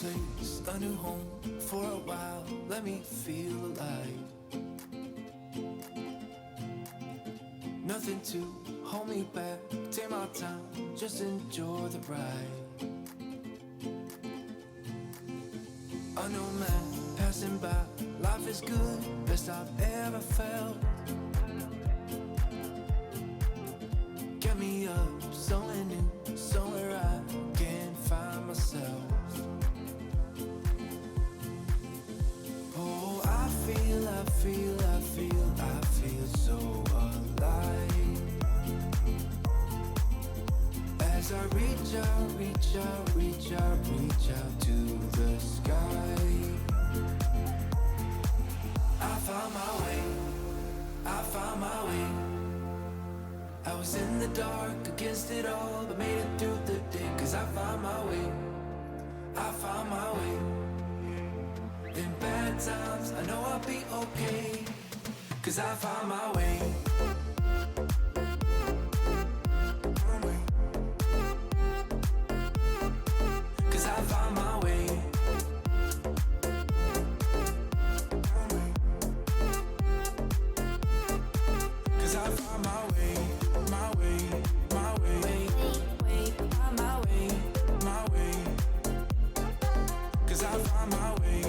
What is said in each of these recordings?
place, a new home for a while. Let me feel alive. Nothing to hold me back. Take my time, just enjoy the ride. A new man passing by. Life is good, best I've ever felt. Get me up, somewhere new, somewhere I can find myself. Oh, I feel so alive. As I reach out to the sky. I found my way. I was in the dark against it all, but made it through the day. Cause I found my way. In bad times, I know I'll be okay. Cause I found my way. Cause I found my way. Cause I found my way. My way. Cause I found my way.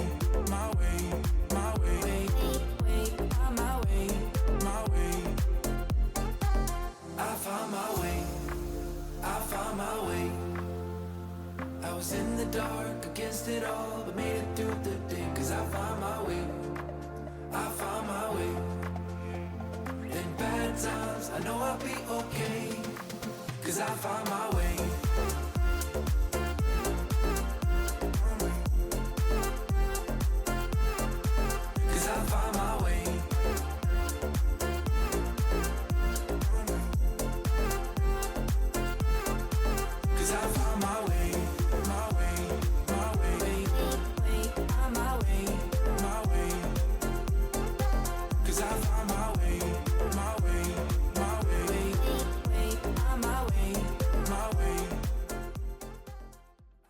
My way. I was in the dark against it all, but made it through the day. Cause I found my way. In bad times, I know I'll be okay. Cause I found my way.